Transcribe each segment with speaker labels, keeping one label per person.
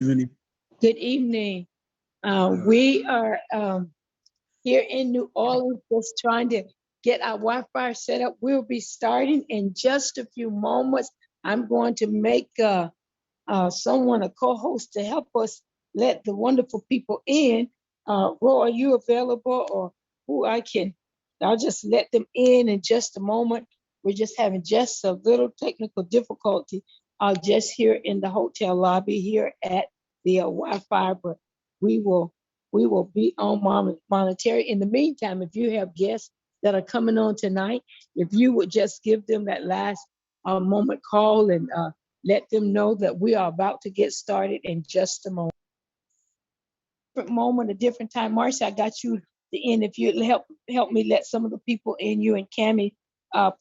Speaker 1: Evening.
Speaker 2: Good evening. We are here in New Orleans just trying to get our Wi-Fi set up. We'll be starting in just a few moments. I'm going to make someone a co-host to help us let the wonderful people in. Ro, are you available or who I can? I'll just let them in just a moment. We're just having just a little technical difficulty just here in the hotel lobby here at the Wi-Fi, but we will we will be on monetary. In the meantime, if you have guests that are coming on tonight, if you would just give them that last moment call and let them know that we are about to get started in just a moment. Different moment, a different time. Marcia, I got you the end. If you help me let some of the people in, you and Cammie,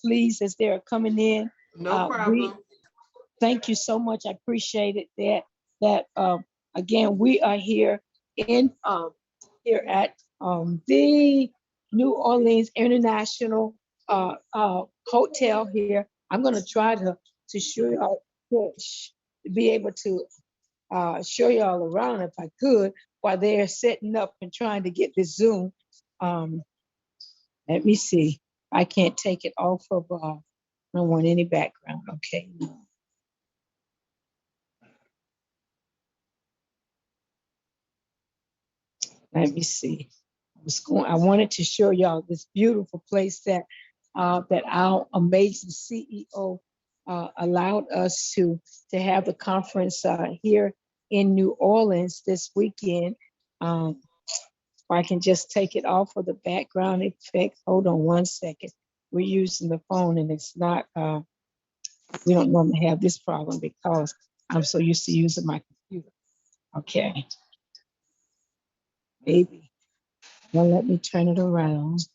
Speaker 2: please, as they're coming in.
Speaker 3: No problem.
Speaker 2: Thank you so much. I appreciate it. Again, we are here here at the New Orleans International Hotel here. I'm going to try to show y'all to be able to show y'all around if I could while they're setting up and trying to get this Zoom. Let me see. I can't take it off of. I don't want any background. Okay. Let me see. I wanted to show y'all this beautiful place that our amazing CEO allowed us to have the conference here in New Orleans this weekend. If I can just take it off of the background effect. Hold on one second. We're using the phone and it's not. We don't normally have this problem because I'm so used to using my computer. Okay. Maybe. Well, let me turn it around.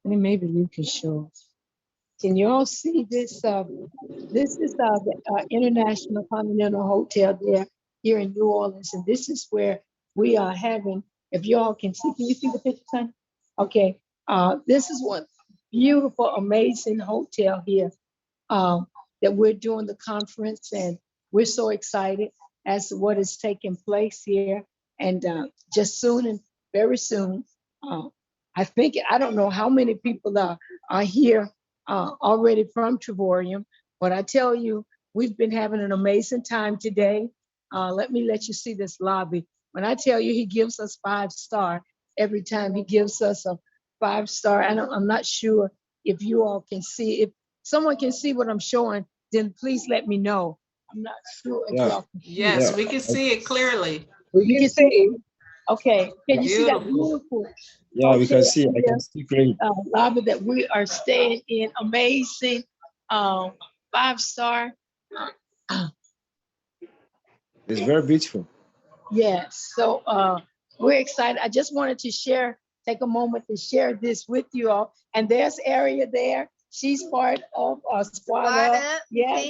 Speaker 2: And maybe you can show us. Can you all see this? This is the International Continental Hotel there here in New Orleans, and this is where we are having. If you all can you see the picture, son? Okay. This is one beautiful, amazing hotel here that we're doing the conference, and we're so excited as to what is taking place here. And just soon and very soon, I don't know how many people are here already from Trevorium, but I tell you, we've been having an amazing time today. Let me let you see this lobby. When I tell you he gives us 5-star every time he gives us a 5-star, I'm not sure if you all can see. If someone can see what I'm showing, then please let me know. I'm not sure if y'all can see.
Speaker 3: Yes, we can see it clearly.
Speaker 2: You can see it. Okay. Can you see that beautiful?
Speaker 1: Yeah, we can see. I can see great.
Speaker 2: Lobby that we are staying in. Amazing. 5-star.
Speaker 1: It's very beautiful.
Speaker 2: Yes. So we're excited. I just wanted to take a moment to share this with you all. And there's Aria there. She's part of our squad. Yeah,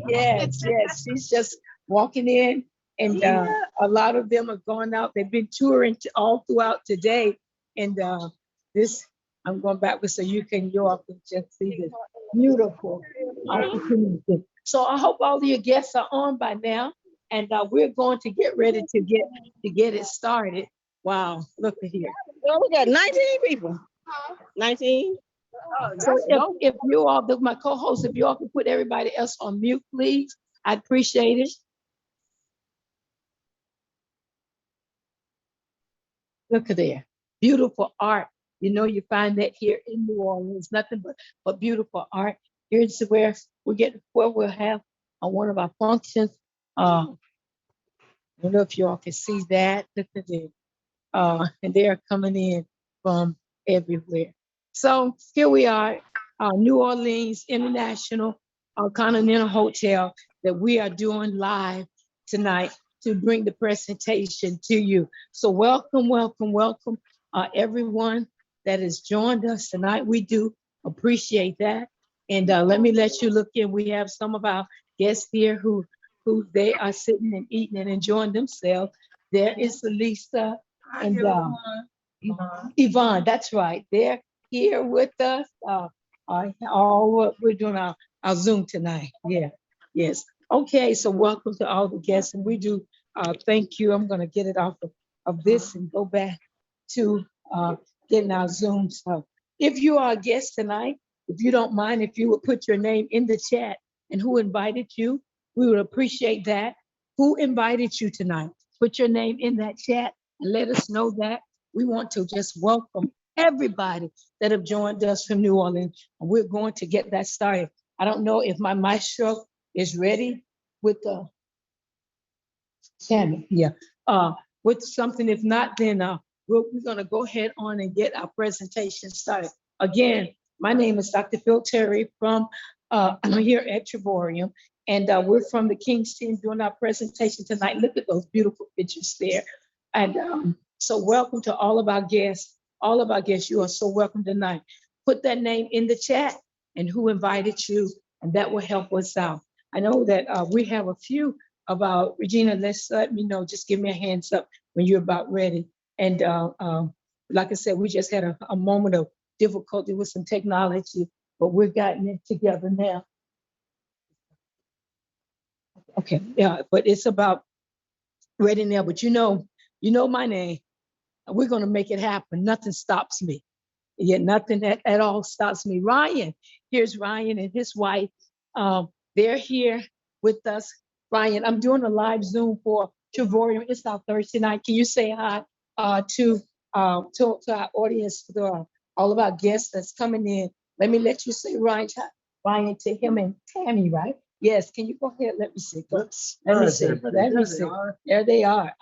Speaker 2: yes. She's just walking in. And a lot of them are going out. They've been touring all throughout today. And I'm going backwards so you all can just see this beautiful opportunity. So I hope all of your guests are on by now. And we're going to get ready to get it started. Wow, look at here.
Speaker 4: Well, we got 19 people. 19.
Speaker 2: So if you all, my co-hosts, if you all can put everybody else on mute, please, I'd appreciate it. Look at there. Beautiful art. You find that here in New Orleans, nothing but beautiful art. Here's where we'll have one of our functions. I don't know if you all can see that. Look at there. And they are coming in from everywhere. So here we are, New Orleans International Continental Hotel that we are doing live tonight to bring the presentation to you. So welcome, everyone that has joined us tonight. We do appreciate that. And let me let you look in. We have some of our guests here who they are sitting and eating and enjoying themselves. There is Lisa and Yvonne, that's right. They're here with us. We're doing our our Zoom tonight. Yeah, yes. Okay, so welcome to all the guests, and we do thank you. I'm gonna get it off of this and go back to getting our Zoom stuff. If you are a guest tonight, if you don't mind, if you would put your name in the chat and who invited you, we would appreciate that. Who invited you tonight? Put your name in that chat and let us know that. We want to just welcome everybody that have joined us from New Orleans. And we're going to get that started. I don't know if my maestro is ready with the Tammy, yeah. With something, if not, then we're gonna go ahead on and get our presentation started. Again, my name is Dr. Phil Terry from, I'm here at Triborium, and we're from the King's team doing our presentation tonight. Look at those beautiful pictures there. And so welcome to all of our guests. All of our guests, you are so welcome tonight. Put that name in the chat and who invited you, and that will help us out. I know that we have a few about Regina. Let me know, just give me a hands up when you're about ready. And like I said, we just had a moment of difficulty with some technology, but we've gotten it together now. Okay, yeah, but it's about ready now. But you know my name. We're gonna make it happen. Nothing stops me. Yeah, nothing at all stops me. Ryan, here's Ryan and his wife. They're here with us. Ryan, I'm doing a live Zoom for Trivorium. It's our Thursday night. Can you say hi to our audience, to all of our guests that's coming in? Let me let you say Ryan to him and Tammy, right? Yes. Can you go ahead? Let me see. Let me see. Let me see. There they are.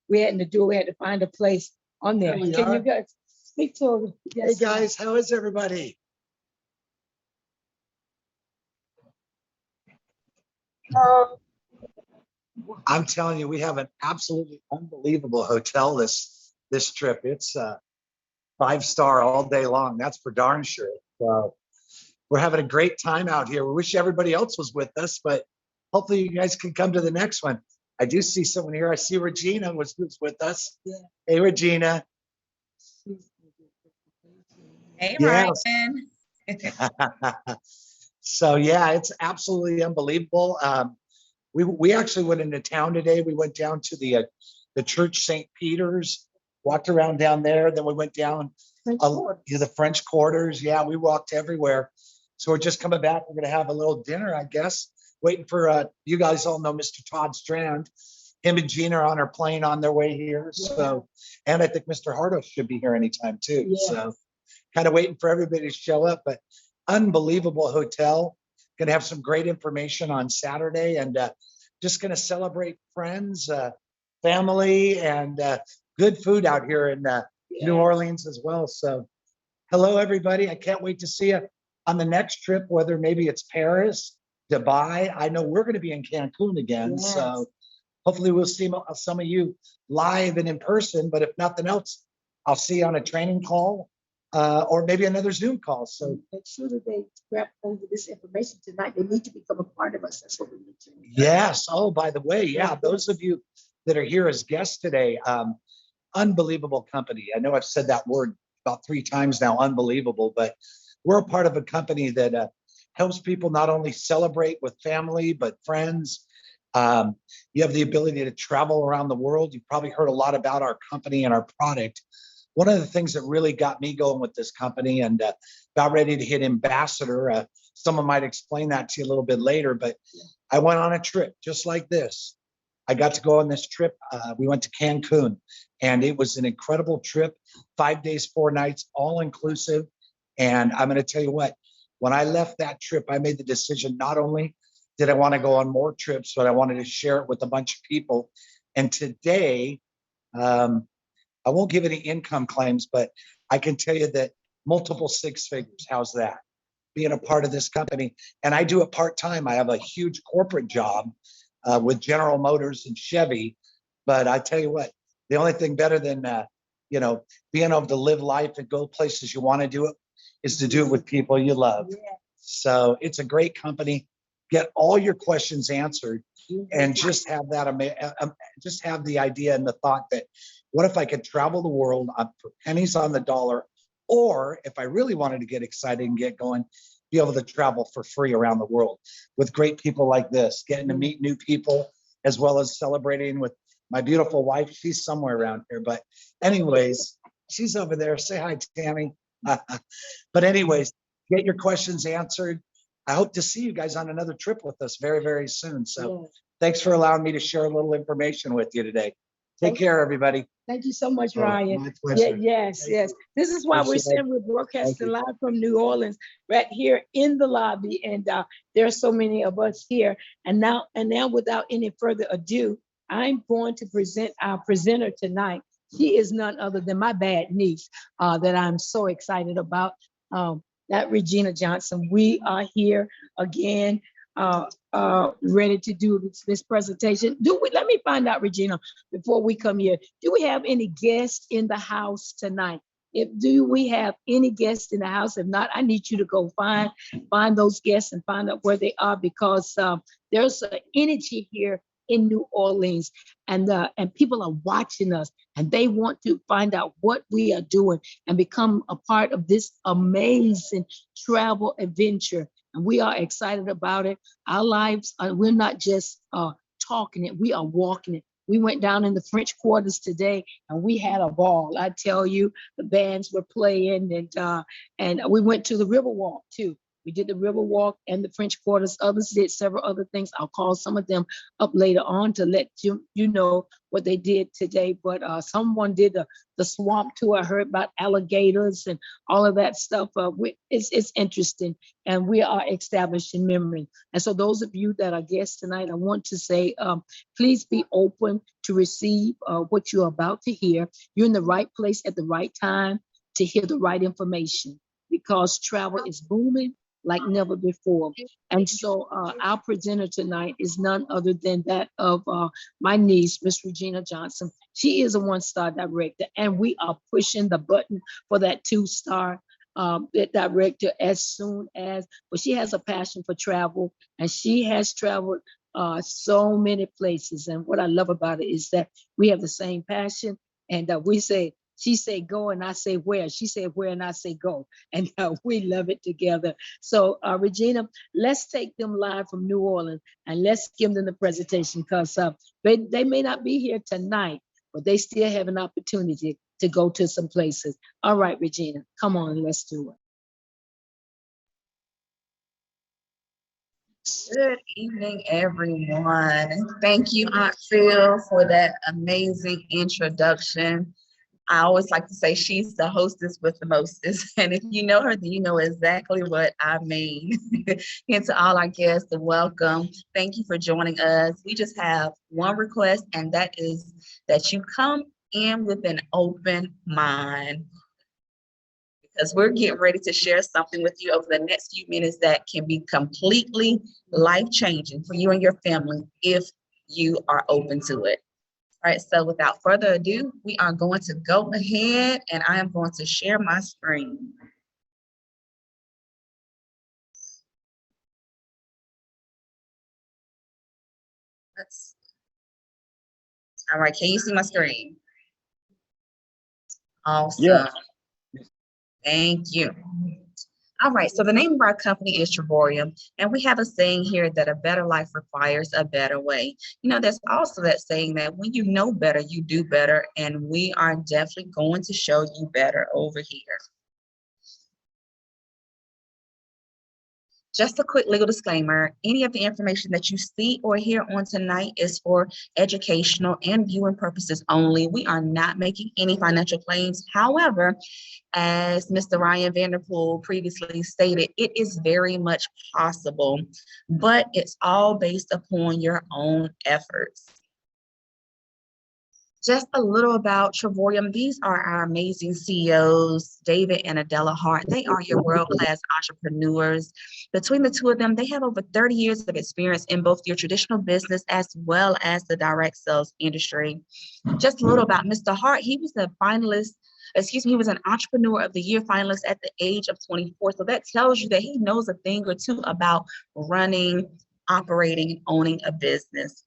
Speaker 2: We had to find a place on there. Can you guys speak to?
Speaker 5: Hey guys, how is everybody? I'm telling you, we have an absolutely unbelievable hotel this trip. It's 5-star all day long. That's for darn sure. So we're having a great time out here. We wish everybody else was with us, but hopefully you guys can come to the next one. I do see someone here. I see Regina was with us. Yeah. Hey, Regina.
Speaker 6: Hey,
Speaker 5: Yes.
Speaker 6: Ryan.
Speaker 5: So yeah, it's absolutely unbelievable. We actually went into town today. We went down to the church St. Peter's, walked around down there. Then we went down to the French Quarters. Yeah, we walked everywhere. So we're just coming back. We're gonna have a little dinner, I guess. Waiting for you guys all know Mr. Todd Strand. Him and Gina are on our plane on their way here. Yeah. So, and I think Mr. Hardo should be here anytime too. Yeah. So kind of waiting for everybody to show up, but unbelievable hotel. Gonna have some great information on Saturday, and just gonna celebrate friends, family, and good food out here in New Orleans as well. So hello everybody. I can't wait to see you on the next trip, whether maybe it's Paris, Dubai. I know we're gonna be in Cancun again. Yes. So hopefully we'll see some of you live and in person, but if nothing else, I'll see you on a training call. Or maybe another Zoom call. So
Speaker 2: make sure that they grab over this information tonight. They need to become a part of us. That's what we need to do.
Speaker 5: Yes. Oh, by the way, yeah, those of you that are here as guests today, unbelievable company. I know I've said that word about 3 times now, unbelievable, but we're a part of a company that helps people not only celebrate with family, but friends. You have the ability to travel around the world. You've probably heard a lot about our company and our product. One of the things that really got me going with this company and about ready to hit ambassador, someone might explain that to you a little bit later, but I went on a trip just like this. I got to go on this trip. We went to Cancun, and it was an incredible trip, 5 days, 4 nights, all inclusive. And I'm going to tell you what, when I left that trip, I made the decision, not only did I want to go on more trips, but I wanted to share it with a bunch of people. And today, I won't give any income claims, but I can tell you that multiple 6 figures. How's that? Being a part of this company. And I do it part-time. I have a huge corporate job with General Motors and Chevy. But I tell you what, the only thing better than, being able to live life and go places you want to do it is to do it with people you love. Yeah. So it's a great company. Get all your questions answered and just have that, just have the idea and the thought that, what if I could travel the world for pennies on the dollar? Or if I really wanted to get excited and get going, be able to travel for free around the world with great people like this, getting to meet new people, as well as celebrating with my beautiful wife. She's somewhere around here, but anyways, she's over there. Say hi, Tammy. But anyways, get your questions answered. I hope to see you guys on another trip with us very, very soon. So thanks for allowing me to share a little information with you today. Take care, everybody.
Speaker 2: Thank you so much,
Speaker 5: Oh,
Speaker 2: Ryan.
Speaker 5: my pleasure.
Speaker 2: Yes. This is why we're
Speaker 5: Appreciate it.
Speaker 2: saying we're broadcasting
Speaker 5: Thank you.
Speaker 2: live from New Orleans, right here in the lobby. And there are so many of us here. And now, without any further ado, I'm going to present our presenter tonight. She is none other than my bad niece that I'm so excited about. That Regina Johnson. We are here again, ready to do this presentation. Let me find out, Regina, before we come here, do we have any guests in the house tonight? Do we have any guests in the house? If not, I need you to go find those guests and find out where they are, because there's an energy here in New Orleans, and people are watching us, and they want to find out what we are doing and become a part of this amazing travel adventure. And we are excited about it. Our lives, we're not just talking it, we are walking it. We went down in the French Quarters today and we had a ball. I tell you, the bands were playing, and we went to the Riverwalk too. We did the Riverwalk and the French Quarters. Others did several other things. I'll call some of them up later on to let you know what they did today. But someone did the swamp tour. I heard about alligators and all of that stuff. It's interesting, and we are establishing memory. And so those of you that are guests tonight, I want to say, please be open to receive what you're about to hear. You're in the right place at the right time to hear the right information, because travel is booming like never before. And so our presenter tonight is none other than that of my niece, Miss Regina Johnson. She is a one-star director, and we are pushing the button for that two-star director as soon as, but she has a passion for travel, and she has traveled so many places. And what I love about it is that we have the same passion, and she say go and I say where. She said where and I say go. And we love it together. So Regina, let's take them live from New Orleans and let's give them the presentation, because they may not be here tonight, but they still have an opportunity to go to some places. All right, Regina, come on, let's do it.
Speaker 6: Good evening, everyone. Thank you, Aunt Phil, for that amazing introduction. I always like to say she's the hostess with the mostest. And if you know her, then you know exactly what I mean. And to all our guests, welcome. Thank you for joining us. We just have one request, and that is that you come in with an open mind, because we're getting ready to share something with you over the next few minutes that can be completely life-changing for you and your family if you are open to it. All right, so without further ado, we are going to go ahead and I am going to share my screen. All right, can you see my screen? Awesome.
Speaker 1: Yeah.
Speaker 6: Thank you. All right, so the name of our company is Trevorium, and we have a saying here that a better life requires a better way. You know, there's also that saying that when you know better, you do better, and we are definitely going to show you better over here. Just a quick legal disclaimer, any of the information that you see or hear on tonight is for educational and viewing purposes only. We are not making any financial claims. However, as Mr. Ryan Vanderpool previously stated, it is very much possible, but it's all based upon your own efforts. Just a little about Trevorium. These are our amazing CEOs, David and Adela Hart. They are your world-class entrepreneurs. Between the two of them, they have over 30 years of experience in both your traditional business as well as the direct sales industry. Just a little about Mr. Hart. He was a finalist, he was an Entrepreneur of the Year finalist at the age of 24. So that tells you that he knows a thing or two about running, operating, and owning a business.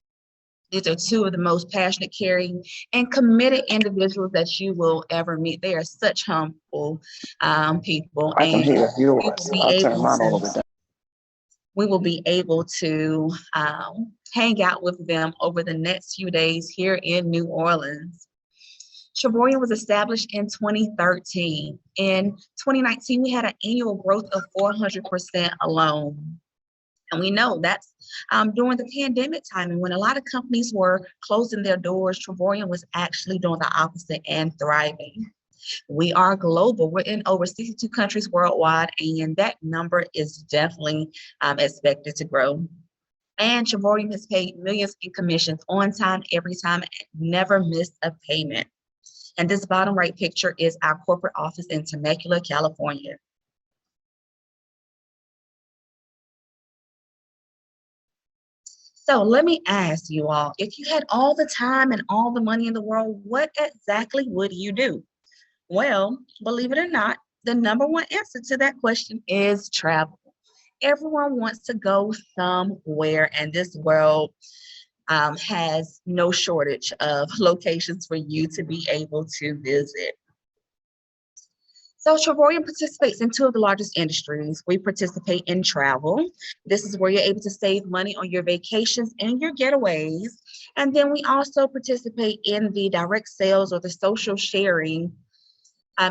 Speaker 6: These are two of the most passionate, caring, and committed individuals that you will ever meet. They are such humble people,
Speaker 7: I can
Speaker 6: and
Speaker 7: hear
Speaker 6: we will
Speaker 7: yours.
Speaker 6: be
Speaker 7: I'll turn
Speaker 6: able
Speaker 7: mine all the
Speaker 6: to
Speaker 7: way down.
Speaker 6: hang out with them over the next few days here in New Orleans. Travoya was established in 2013. In 2019, we had an annual growth of 400% alone. And we know that's during the pandemic time, and when a lot of companies were closing their doors, Travoya was actually doing the opposite and thriving. We are global. We're in over 62 countries worldwide, and that number is definitely expected to grow. And Travoya has paid millions in commissions on time, every time, and never missed a payment. And this bottom right picture is our corporate office in Temecula, California. So let me ask you all, if you had all the time and all the money in the world, what exactly would you do? Well, believe it or not, the number one answer to that question is travel. Everyone wants to go somewhere, and this world has no shortage of locations for you to be able to visit. So Travoya participates in two of the largest industries. We participate in travel. This is where you're able to save money on your vacations and your getaways. And then we also participate in the direct sales or the social sharing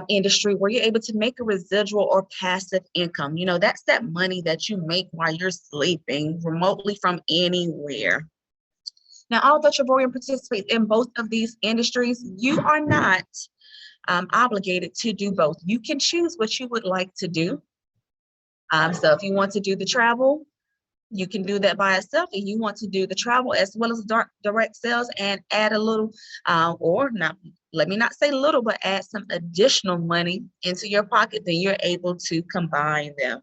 Speaker 6: industry, where you're able to make a residual or passive income. You know, that's that money that you make while you're sleeping remotely from anywhere. Now, although Travoya participates in both of these industries, you are not obligated to do both. You can choose what you would like to do. So if you want to do the travel, you can do that by itself. If you want to do the travel as well as direct sales and add a little, or not, let me not say little, but add some additional money into your pocket, then you're able to combine them.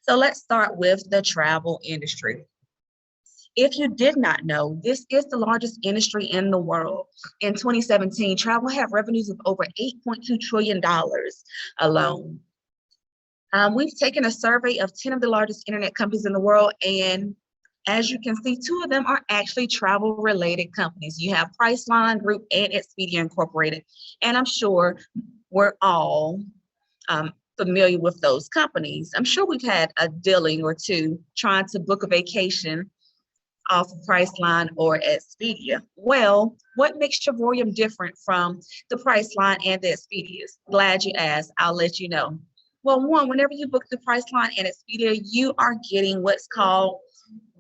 Speaker 6: So let's start with the travel industry. If you did not know, this is the largest industry in the world. In 2017, travel had revenues of over $8.2 trillion alone. We've taken a survey of 10 of the largest internet companies in the world, and as you can see, two of them are actually travel-related companies. You have Priceline Group and Expedia Incorporated, and I'm sure we're all familiar with those companies. I'm sure we've had a dealing or two trying to book a vacation off of Priceline or Expedia. Well, what makes Travoya different from the Priceline and the Expedias? Glad you asked. I'll let you know. Well, one, whenever you book the Priceline and Expedia, you are getting what's called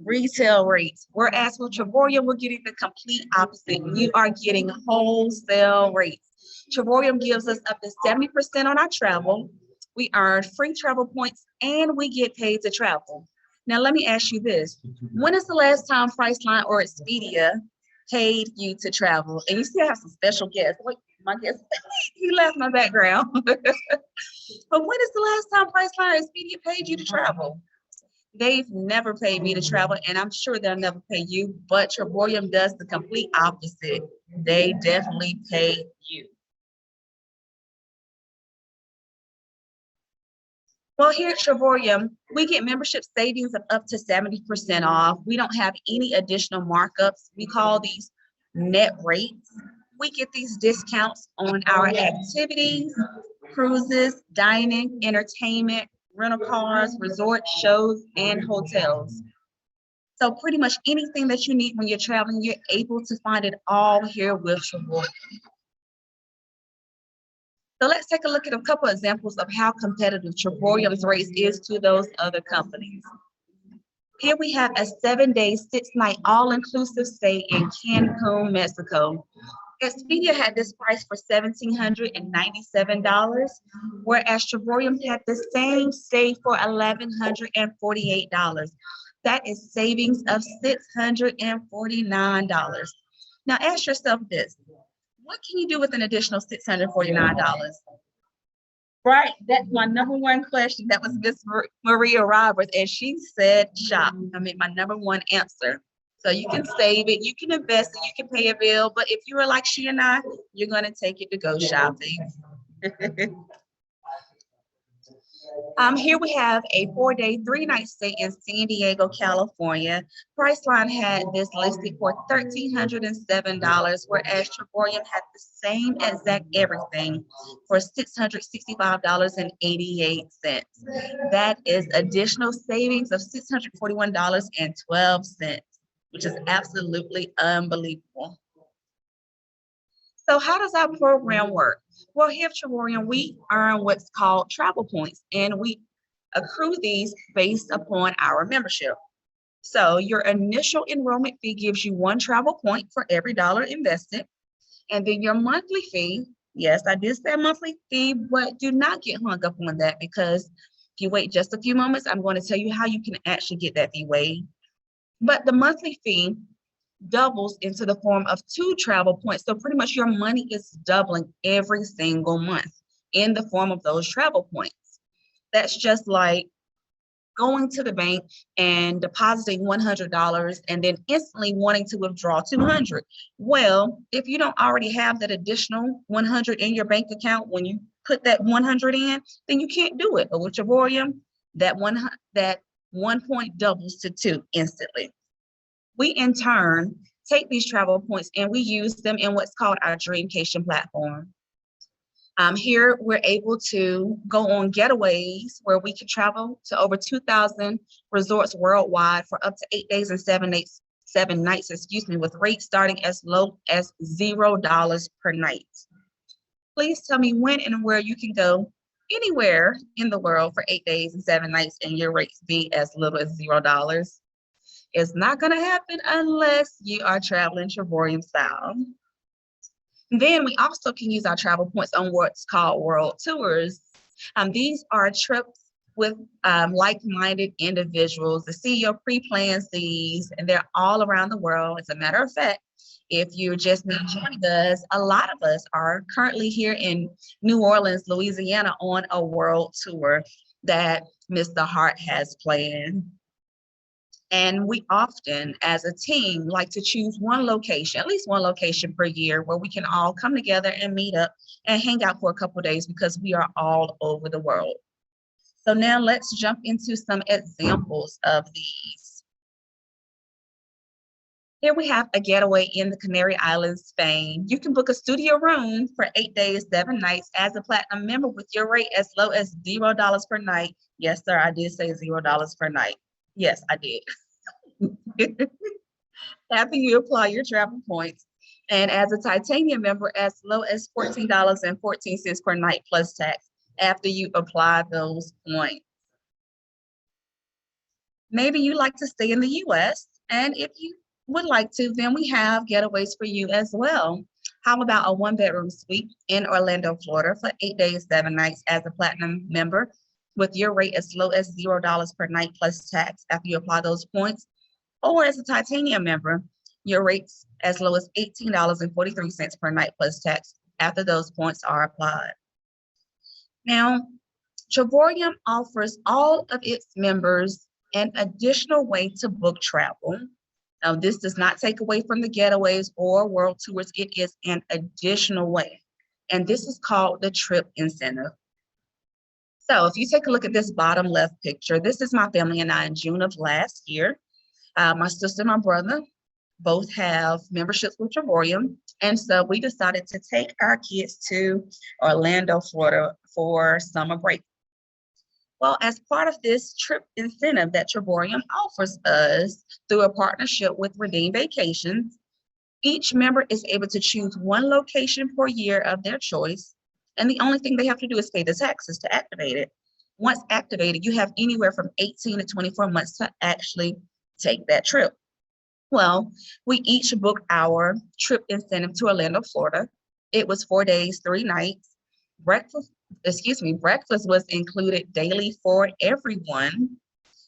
Speaker 6: retail rates. Whereas with Travoya, we're getting the complete opposite. You are getting wholesale rates. Travoya gives us up to 70% on our travel. We earn free travel points, and we get paid to travel. Now, let me ask you this. When is the last time Priceline or Expedia paid you to travel? And you still have some special guests. Wait, my guest, he left my background. But when is the last time Priceline or Expedia paid you to travel? They've never paid me to travel, and I'm sure they'll never pay you, but Travoya does the complete opposite. They definitely pay you. Well, here at Travoya, we get membership savings of up to 70% off. We don't have any additional markups. We call these net rates. We get these discounts on our activities, cruises, dining, entertainment, rental cars, resort shows, and hotels. So pretty much anything that you need when you're traveling, you're able to find it all here with Travoya. So let's take a look at a couple of examples of how competitive Travoya's rates is to those other companies. Here we have a 7-day, 6-night, all-inclusive stay in Cancun, Mexico. Expedia had this price for $1,797, whereas Travoya had the same stay for $1,148. That is savings of $649. Now ask yourself this. What can you do with an additional $649? Right, that's my number one question. That was Miss Maria Roberts, and she said shop. I mean, my number one answer. So you can save it, you can invest it, you can pay a bill, but if you are like she and I, you're gonna take it to go shopping. Here we have a 4-day, 3-night stay in San Diego, California. Priceline had this listed for $1,307, whereas Trevorium had the same exact everything for $665.88. That is additional savings of $641.12, which is absolutely unbelievable. So how does our program work? Well, here at Trevorium, we earn what's called travel points, and we accrue these based upon our membership. So your initial enrollment fee gives you 1 travel point for every dollar invested. And then your monthly fee, yes, I did say monthly fee, but do not get hung up on that, because if you wait just a few moments, I'm going to tell you how you can actually get that fee waived. But the monthly fee doubles into the form of 2 travel points. So pretty much your money is doubling every single month in the form of those travel points. That's just like going to the bank and depositing $100 and then instantly wanting to withdraw $200. Well, if you don't already have that additional $100 in your bank account when you put that $100 in, then you can't do it. But with Trevorium, that 1 point doubles to 2 instantly. We in turn take these travel points and we use them in what's called our Dreamcation Platform. Here we're able to go on getaways where we can travel to over 2,000 resorts worldwide for up to 8 days and 7 nights, with rates starting as low as $0 per night. Please tell me when and where you can go anywhere in the world for 8 days and 7 nights and your rates be as little as $0. It's not going to happen unless you are traveling Trevorium style. Then we also can use our travel points on what's called world tours. These are trips with like-minded individuals. The CEO pre-plans these, and they're all around the world. As a matter of fact, if you're just now joining us, a lot of us are currently here in New Orleans, Louisiana, on a world tour that Mr. Hart has planned. And we often, as a team, like to choose one location, at least one location per year, where we can all come together and meet up and hang out for a couple of days, because we are all over the world. So now let's jump into some examples of these. Here we have a getaway in the Canary Islands, Spain. You can book a studio room for 8 days, 7 nights as a platinum member with your rate as low as $0 per night. Yes, sir, I did say $0 per night. Yes, I did. After you apply your travel points, and as a titanium member, as low as $14.14 per night plus tax after you apply those points. Maybe you like to stay in the US, and if you would like to, then we have getaways for you as well. How about a 1-bedroom suite in Orlando, Florida for 8 days, 7 nights as a platinum member with your rate as low as $0 per night plus tax after you apply those points? Or as a titanium member, your rates as low as $18.43 per night plus tax after those points are applied. Now, Trevorium offers all of its members an additional way to book travel. Now, this does not take away from the getaways or world tours. It is an additional way, and this is called the trip incentive. So if you take a look at this bottom left picture, this is my family and I in June of last year. My sister and my brother both have memberships with Trevorium, and so we decided to take our kids to Orlando, Florida for summer break. Well, as part of this trip incentive that Trevorium offers us through a partnership with Redeem Vacations, each member is able to choose one location per year of their choice, and the only thing they have to do is pay the taxes to activate it. Once activated, you have anywhere from 18 to 24 months to actually take that trip. Well, we each booked our trip incentive to Orlando, Florida. It was 4 days, 3 nights. Breakfast was included daily for everyone,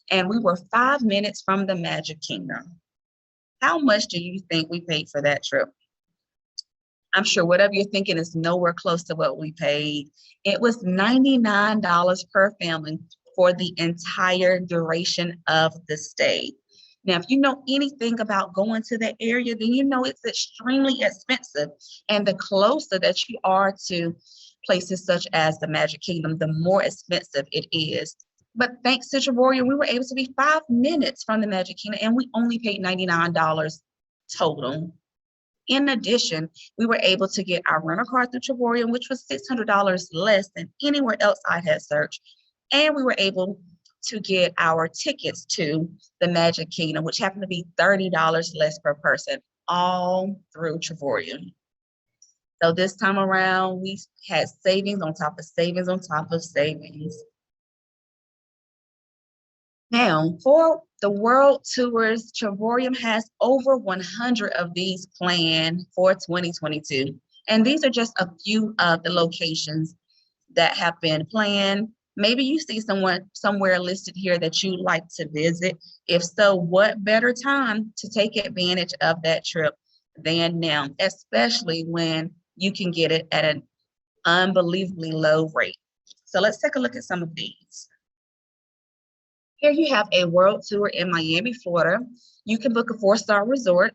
Speaker 6: and we were 5 minutes from the Magic Kingdom. How much do you think we paid for that trip? I'm sure whatever you're thinking is nowhere close to what we paid. It was $99 per family for the entire duration of the stay. Now, if you know anything about going to that area, then you know it's extremely expensive. And the closer that you are to places such as the Magic Kingdom, the more expensive it is. But thanks to Trevorium, we were able to be 5 minutes from the Magic Kingdom, and we only paid $99 total. In addition, we were able to get our rental car through Trevorium, which was $600 less than anywhere else I had searched. And we were able to get our tickets to the Magic Kingdom, which happened to be $30 less per person, all through Trevorium. So this time around, we had savings on top of savings on top of savings. Now, for the world tours, Trevorium has over 100 of these planned for 2022. And these are just a few of the locations that have been planned. Maybe you see someone somewhere listed here that you'd like to visit. If so, what better time to take advantage of that trip than now, especially when you can get it at an unbelievably low rate. So let's take a look at some of these. Here you have a world tour in Miami, Florida. You can book a 4-star resort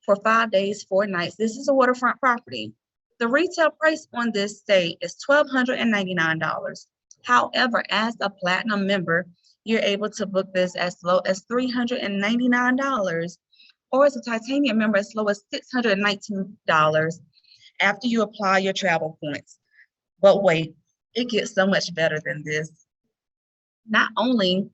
Speaker 6: for 5 days, 4 nights. This is a waterfront property. The retail price on this stay is $1,299. However, as a platinum member, you're able to book this as low as $399, or as a titanium member as low as $619 after you apply your travel points. But wait, it gets so much better than this. Not only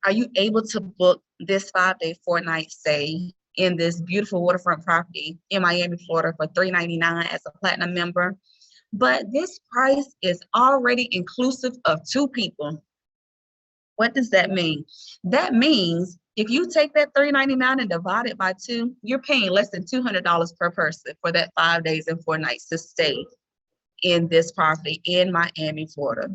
Speaker 6: are you able to book this 5-day, 4-night stay in this beautiful waterfront property in Miami, Florida for $399 as a platinum member, but this price is already inclusive of 2 people. What does that mean? That means if you take that $399 and divide it by 2, you're paying less than $200 per person for that 5 days and 4 nights to stay in this property in Miami, Florida.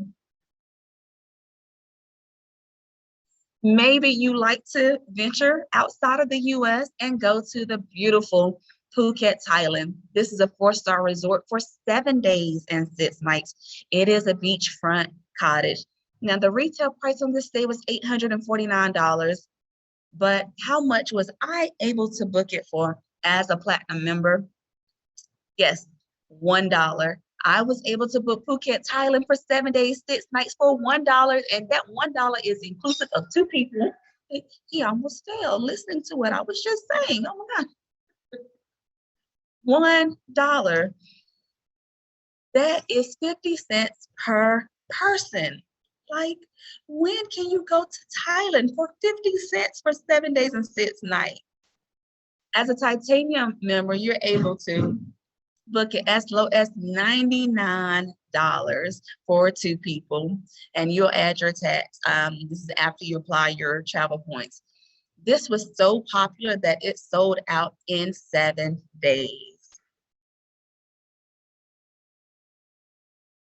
Speaker 6: Maybe you like to venture outside of the US and go to the beautiful Phuket, Thailand. This is a 4-star resort for 7 days and 6 nights. It is a beachfront cottage. Now, the retail price on this stay was $849, but how much was I able to book it for as a platinum member? Yes, $1. I was able to book Phuket, Thailand for 7 days, 6 nights for $1, and that $1 is inclusive of 2 people. He almost fell listening to what I was just saying. Oh my God. $1. That is 50 cents per person. Like, when can you go to Thailand for 50 cents for 7 days and 6 nights? As a titanium member, you're able to book it as low as $99 for 2 people, and you'll add your tax. This is after you apply your travel points. This was so popular that it sold out in 7 days.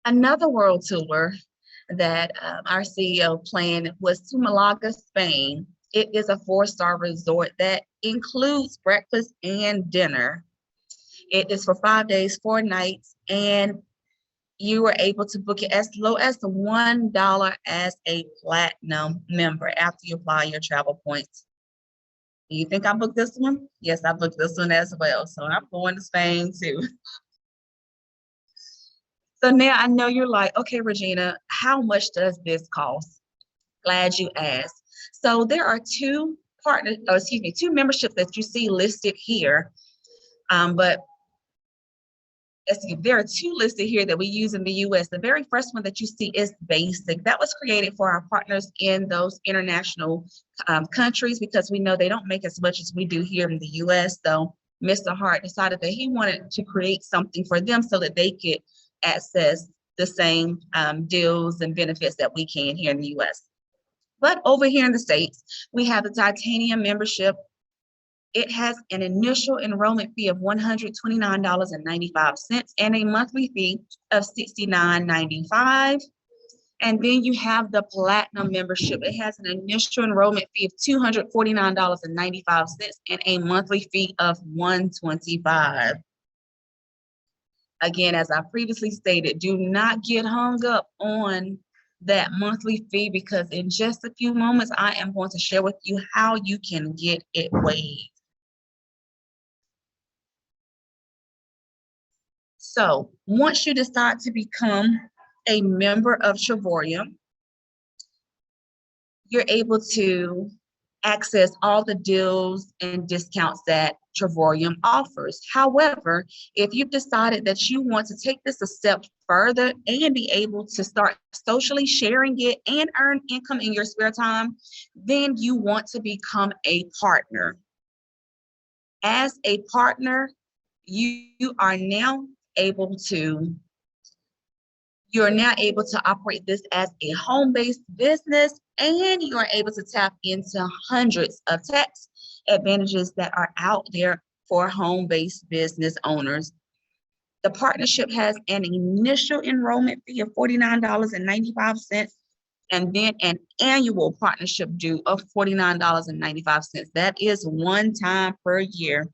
Speaker 6: Another world tour that our CEO planned was to Malaga, Spain. It is a 4-star resort that includes breakfast and dinner. It is for 5 days, 4 nights, and you were able to book it as low as $1 as a platinum member after you apply your travel points. Do you think I booked this one? Yes, I booked this one as well. So I'm going to Spain too. So now I know you're like, okay, Regina, how much does this cost? Glad you asked. So there are 2 memberships that you see listed here. But there are 2 listed here that we use in the US. The very first one that you see is basic. That was created for our partners in those international countries, because we know they don't make as much as we do here in the US. So Mr. Hart decided that he wanted to create something for them so that they could access the same deals and benefits that we can here in the US. But over here in the States, we have the titanium membership. It has an initial enrollment fee of $129.95 and a monthly fee of $69.95. And then you have the platinum membership. It has an initial enrollment fee of $249.95 and a monthly fee of $125. Again, as I previously stated, do not get hung up on that monthly fee, because in just a few moments, I am going to share with you how you can get it waived. So once you decide to become a member of Travorium, you're able to access all the deals and discounts that Travorium offers. However, if you've decided that you want to take this a step further and be able to start socially sharing it and earn income in your spare time, then you want to become a partner. As a partner, you are now able to operate this as a home-based business, and you are able to tap into hundreds of tax advantages that are out there for home-based business owners. The partnership has an initial enrollment fee of $49.95 and then an annual partnership due of $49.95. That is one time per year.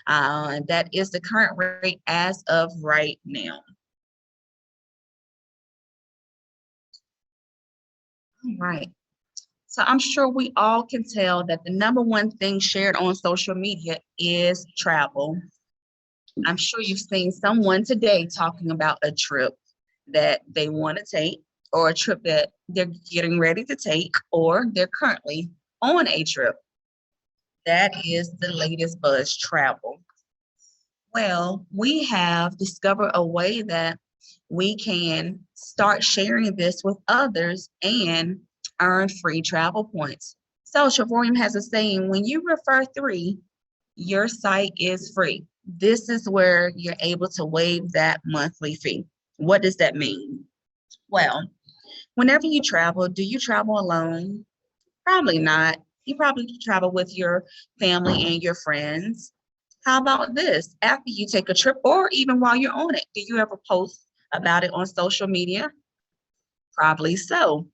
Speaker 6: That is the current rate as of right now. All right. So I'm sure we all can tell that the number one thing shared on social media is travel. I'm sure you've seen someone today talking about a trip that they want to take, or a trip that they're getting ready to take, or they're currently on a trip. That is the latest buzz, travel. Well, we have discovered a way that we can start sharing this with others and earn free travel points. So Travorium has a saying, when you refer 3, your site is free. This is where you're able to waive that monthly fee. What does that mean? Well, whenever you travel, do you travel alone? Probably not. You probably travel with your family and your friends. How about this? After you take a trip, or even while you're on it, do you ever post about it on social media? Probably so.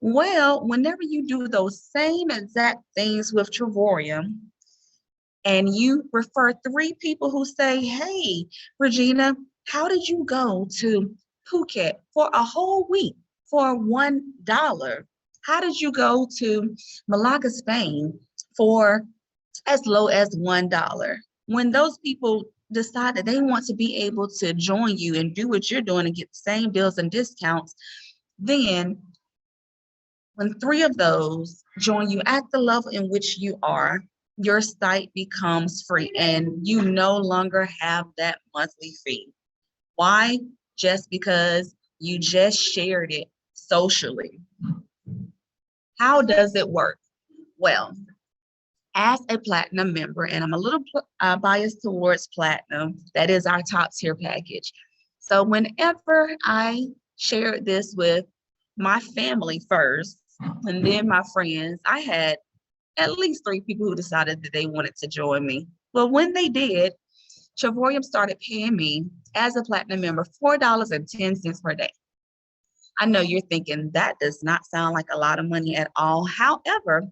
Speaker 6: Well, whenever you do those same exact things with Travorium, and you refer 3 people who say, hey, Regina, how did you go to Phuket for a whole week for $1? How did you go to Malaga, Spain for as low as $1? When those people decide that they want to be able to join you and do what you're doing and get the same deals and discounts, then when 3 of those join you at the level in which you are, your site becomes free and you no longer have that monthly fee. Why? Just because you just shared it socially. How does it work? Well, as a platinum member, and I'm a little biased towards platinum, that is our top tier package. So whenever I shared this with my family first, and then my friends, I had at least 3 people who decided that they wanted to join me. Well, when they did, Travorium started paying me as a platinum member $4.10 per day. I know you're thinking that does not sound like a lot of money at all. However,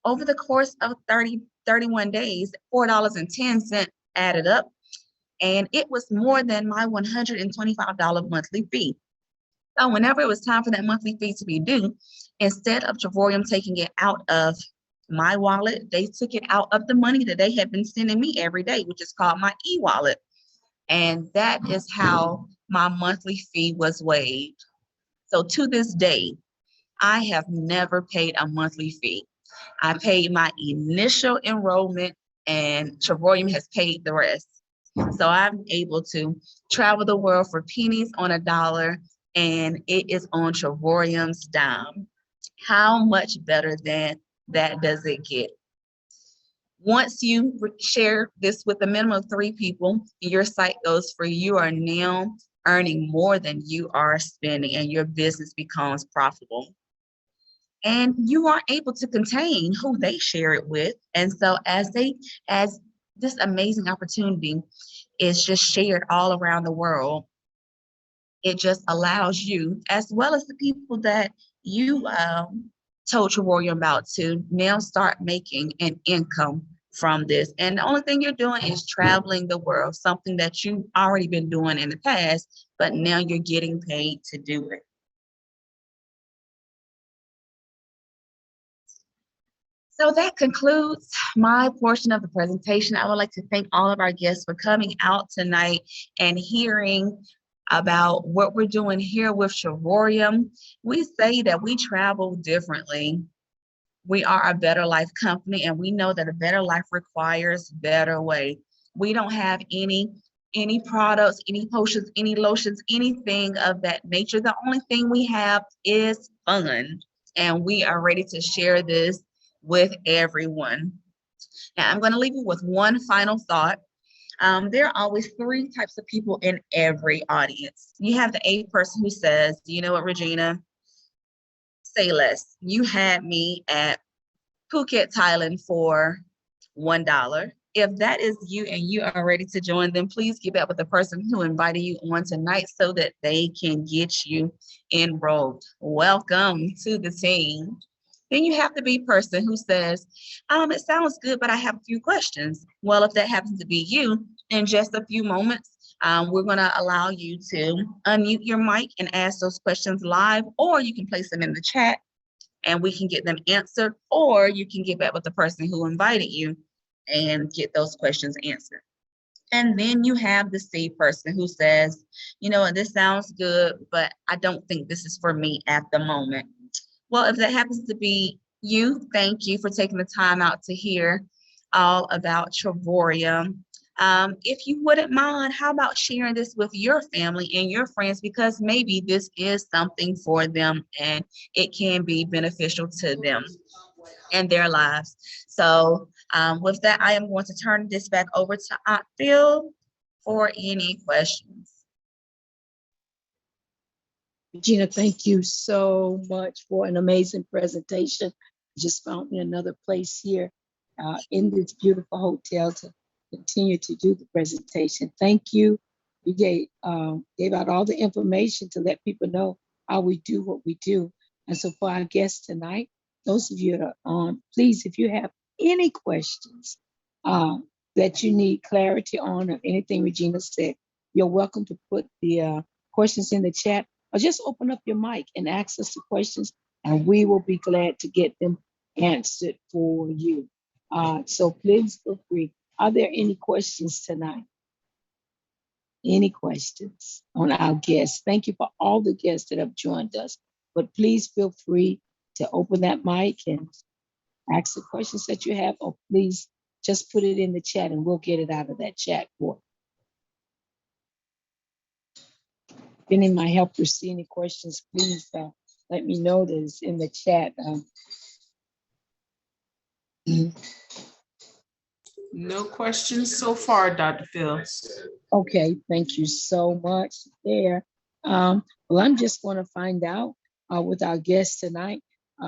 Speaker 6: over the course of 31 days, $4.10 added up, and it was more than my $125 monthly fee. So whenever it was time for that monthly fee to be due, instead of Travorium taking it out of my wallet, they took it out of the money that they had been sending me every day, which is called my e-wallet. And that is how my monthly fee was waived. So to this day, I have never paid a monthly fee. I paid my initial enrollment and Travorium has paid the rest. So I'm able to travel the world for pennies on a dollar, and it is on Travorium's dime. How much better than that does it get? Once you share this with a minimum of 3 people, your site goes free. You are now earning more than you are spending, and your business becomes profitable. And you are able to contain who they share it with. And so as this amazing opportunity is just shared all around the world, it just allows you, as well as the people that you told Travorium about, to now start making an income from this. And the only thing you're doing is traveling the world, something that you've already been doing in the past, but now you're getting paid to do it. So that concludes my portion of the presentation. I would like to thank all of our guests for coming out tonight and hearing about what we're doing here with Shavorium. We say that we travel differently. We are a better life company, and we know that a better life requires better way. We don't have any products, any potions, any lotions, anything of that nature. The only thing we have is fun, and we are ready to share this with everyone. Now, I'm going to leave you with one final thought. There are always three types of people in every audience. You have the A person who says, you know what, Regina, say less. You had me at Phuket, Thailand for $1. If that is you and you are ready to join them, please get back with the person who invited you on tonight so that they can get you enrolled. Welcome to the team. Then you have the B person who says, it sounds good, but I have a few questions. Well, if that happens to be you, in just a few moments, we're going to allow you to unmute your mic and ask those questions live, or you can place them in the chat and we can get them answered, or you can get back with the person who invited you and get those questions answered. And then you have the C person who says, you know what, this sounds good, but I don't think this is for me at the moment. Well, if that happens to be you, thank you for taking the time out to hear all about Shavorium. If you wouldn't mind, how about sharing this with your family and your friends, because maybe this is something for them and it can be beneficial to them and their lives. So with that, I am going to turn this back over to Aunt Phil for any questions.
Speaker 2: Regina, thank you so much for an amazing presentation. You just found me another place here in this beautiful hotel to continue to do the presentation. Thank you. You gave out all the information to let people know how we do what we do. And so for our guests tonight, those of you that are on, please, if you have any questions that you need clarity on or anything Regina said, you're welcome to put the questions in the chat, or just open up your mic and ask us the questions, and we will be glad to get them answered for you. So please feel free. Are there any questions tonight? Any questions on our guests? Thank you for all the guests that have joined us, but please feel free to open that mic and ask the questions that you have, or please just put it in the chat and we'll get it out of that chat board. If any of my helpers see any questions, please let me know that it's in the chat.
Speaker 3: No questions so far, Dr. Phil.
Speaker 2: Okay, thank you so much there. Well, I'm just going to find out with our guests tonight.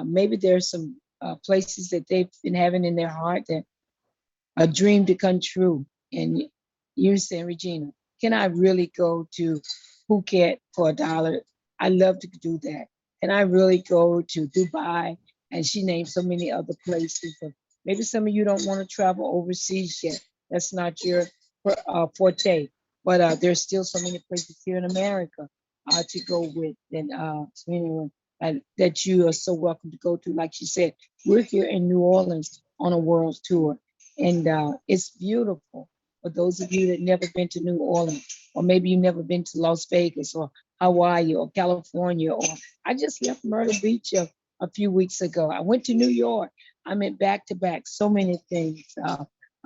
Speaker 2: Maybe there's some places that they've been having in their heart that a dream to come true. And you're saying, Regina, can I really go to Phuket for $1? I love to do that. Can I really go to Dubai? And she named so many other places. And maybe some of you don't want to travel overseas yet. That's not your forte. But there's still so many places here in America to go with. And that you are so welcome to go to. Like she said, we're here in New Orleans on a world tour. And it's beautiful. For those of you that never been to New Orleans, or maybe you've never been to Las Vegas or Hawaii or California, or I just left Myrtle Beach a few weeks ago. I went to New York. I meant back to back, so many things.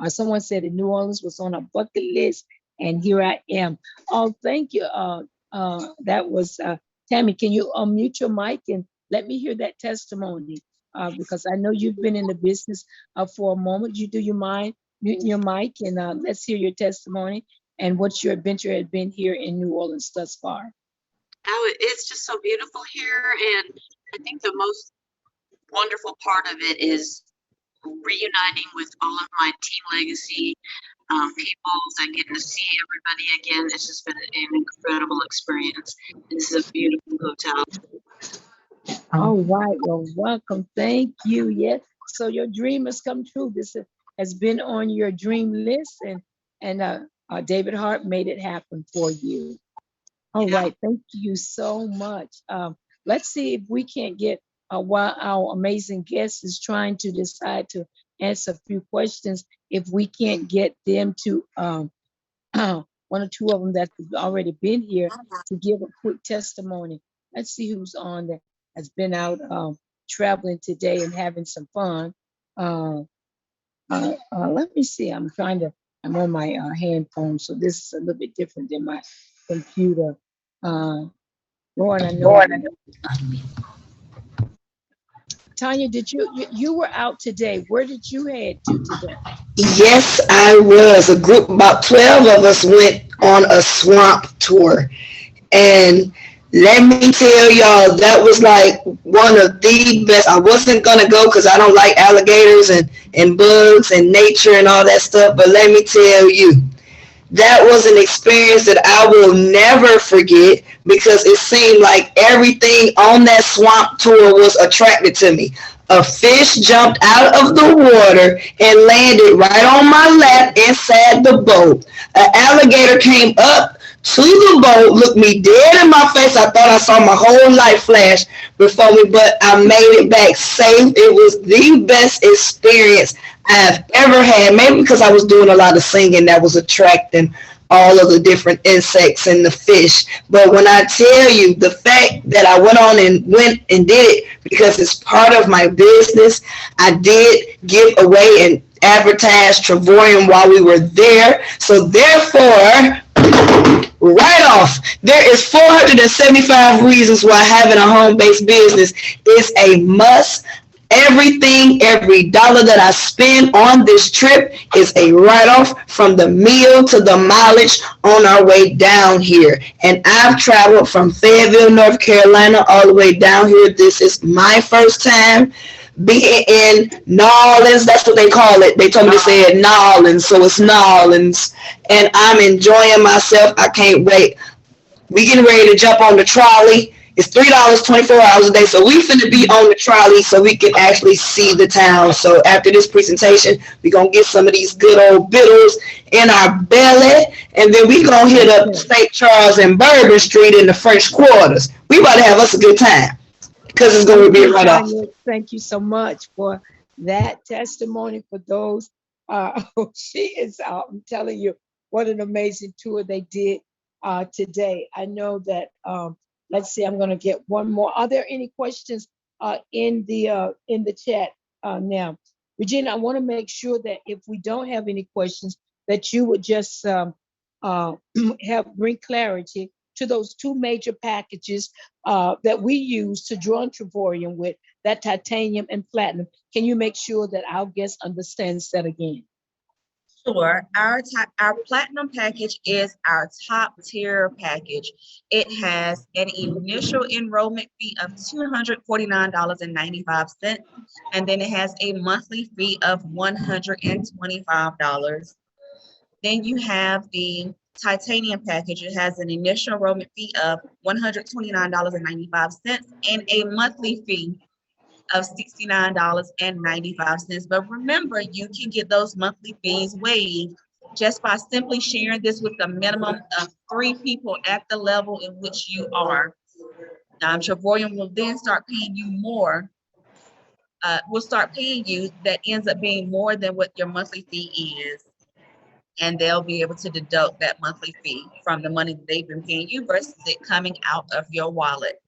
Speaker 2: Someone said that New Orleans was on a bucket list, and here I am. Oh, thank you. That was Tammy. Can you unmute your mic and let me hear that testimony? Because I know you've been in the business for a moment. Do you mind muting your mic and let's hear your testimony and what your adventure had been here in New Orleans thus far?
Speaker 7: Oh, it's just so beautiful here, and I think the most wonderful part of it is reuniting with all of my Team Legacy people and getting to see everybody again. It's just been an incredible experience. This is a beautiful hotel.
Speaker 2: All right, well, welcome. Thank you. Yes, so your dream has come true. This has been on your dream list, and David Hart made it happen for you. All right, thank you so much. Let's see if we can't get while our amazing guest is trying to decide to answer a few questions, if we can't get them to one or two of them that have already been here to give a quick testimony. Let's see who's on that has been out traveling today and having some fun. Let me see. I'm on my hand phone, so this is a little bit different than my computer. Lauren, I know. Tanya, did you were out today? Where did you head to today?
Speaker 8: Yes, I was. A group, about 12 of us went on a swamp tour. And let me tell y'all, that was like one of the best. I wasn't going to go because I don't like alligators and bugs and nature and all that stuff. But let me tell you, that was an experience that I will never forget because it seemed like everything on that swamp tour was attracted to me. A fish jumped out of the water and landed right on my lap inside the boat. An alligator came up to the boat, looked me dead in my face. I thought I saw my whole life flash before me, but I made it back safe. It was the best experience I've ever had. Maybe because I was doing a lot of singing that was attracting all of the different insects and the fish. But when I tell you the fact that I went and did it because it's part of my business, I did give away and advertise Travorium while we were there. So therefore, right off, there is 475 reasons why having a home-based business is a must. Everything, every dollar that I spend on this trip is a write-off, from the meal to the mileage on our way down here. And I've traveled from Fayetteville, North Carolina, all the way down here. This is my first time being in Nolens. That's what they call it. They told me to say it Nolens, so it's Nolens. And I'm enjoying myself. I can't wait. We getting ready to jump on the trolley. It's $3 24 hours a day. So we finna be on the trolley so we can actually see the town. So after this presentation, we gonna get some of these good old bitters in our belly. And then we gonna hit up St. Charles and Bourbon Street in the first quarters. We about to have us a good time because it's gonna be right off.
Speaker 2: Thank you so much for that testimony. For those, she is, I'm telling you, what an amazing tour they did today. I know that, let's see, I'm going to get one more. Are there any questions in the chat now? Regina, I want to make sure that if we don't have any questions, that you would just bring clarity to those two major packages that we use to draw on Travorium with, that titanium and platinum. Can you make sure that our guest understands that again?
Speaker 6: Sure. Our platinum package is our top tier package. It has an initial enrollment fee of $249.95, and then it has a monthly fee of $125. Then you have the titanium package. It has an initial enrollment fee of $129.95 and a monthly fee of $69.95. But remember, you can get those monthly fees waived just by simply sharing this with a minimum of 3 people at the level in which you are. Travorium will then start paying you more. Will start paying you that ends up being more than what your monthly fee is. And they'll be able to deduct that monthly fee from the money that they've been paying you versus it coming out of your wallet.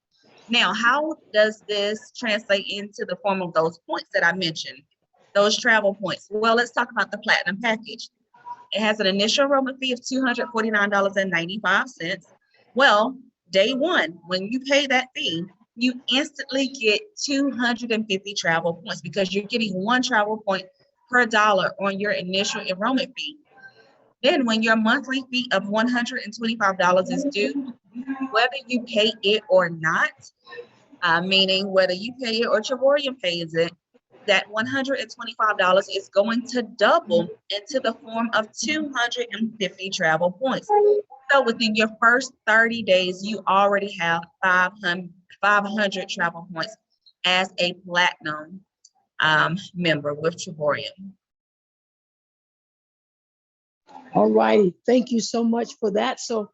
Speaker 6: Now, how does this translate into the form of those points that I mentioned, those travel points? Well, let's talk about the platinum package. It has an initial enrollment fee of $249.95. Well, day one, when you pay that fee, you instantly get 250 travel points because you're getting 1 travel point per dollar on your initial enrollment fee. Then when your monthly fee of $125 is due, whether you pay it or not, meaning whether you pay it or Travorium pays it, that $125 is going to double into the form of 250 travel points. So within your first 30 days, you already have 500 travel points as a platinum member with Travorium.
Speaker 2: All righty. Thank you so much for that. So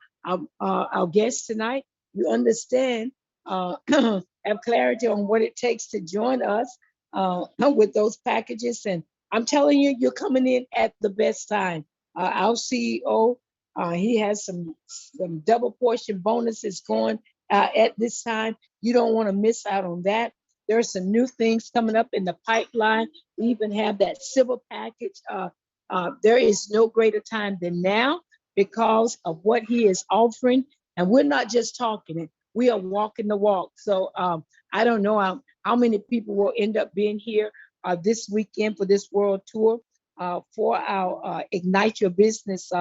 Speaker 2: our guest tonight, you understand have clarity on what it takes to join us with those packages. And I'm telling you, you're coming in at the best time. Our CEO, he has some double portion bonuses going at this time. You don't want to miss out on that. There are some new things coming up in the pipeline. We even have that silver package. There is no greater time than now because of what he is offering. And we're not just talking it, we are walking the walk. So I don't know how many people will end up being here this weekend for this world tour for our Ignite Your Business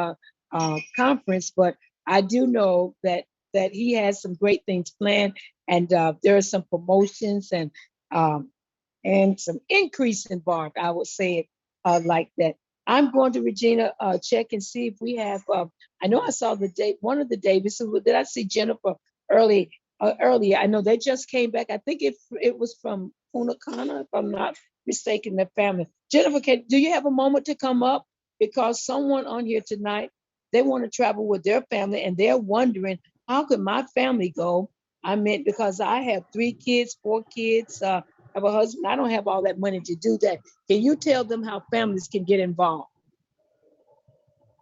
Speaker 2: conference. But I do know that he has some great things planned, and there are some promotions and some increase in Barb. I would say it like that. I'm going to Regina check and see if we have. I know I saw one of the Davises. Did I see Jennifer earlier? I know they just came back. I think it was from Punta Cana, if I'm not mistaken, their family. Jennifer, do you have a moment to come up? Because someone on here tonight, they want to travel with their family and they're wondering, how could my family go? I meant because I have 3 kids, 4 kids, I have a husband. I don't have all that money to do that. Can you tell them how families can get involved?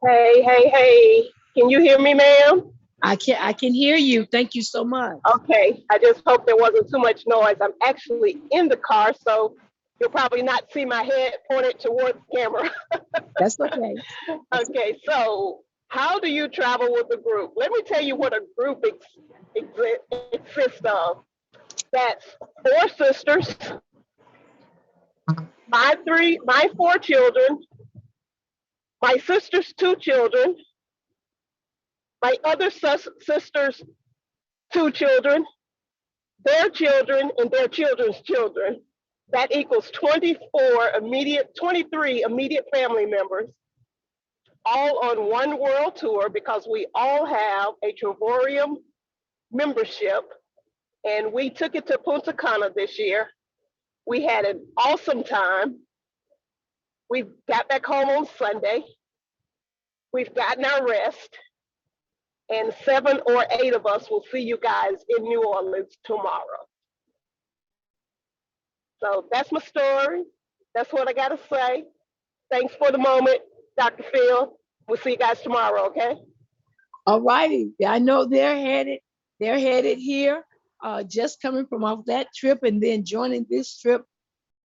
Speaker 9: Hey. Can you hear me, ma'am?
Speaker 2: I can hear you. Thank you so much.
Speaker 9: Okay. I just hope there wasn't too much noise. I'm actually in the car, so you'll probably not see my head pointed towards the camera.
Speaker 2: That's okay.
Speaker 9: Okay, so how do you travel with a group? Let me tell you what a group consists of. That's 4 sisters, my 4 children, my sister's 2 children, my other sister's 2 children, their children, and their children's children. That equals 23 immediate family members, all on one world tour because we all have a Travorium membership, and we took it to Punta Cana this year. We had an awesome time. We got back home on Sunday. We've gotten our rest, and 7 or 8 of us will see you guys in New Orleans tomorrow. So that's my story. That's what I gotta say. Thanks for the moment, Dr. Phil. We'll see you guys tomorrow, okay?
Speaker 2: All righty. I know they're headed here, just coming from off that trip and then joining this trip.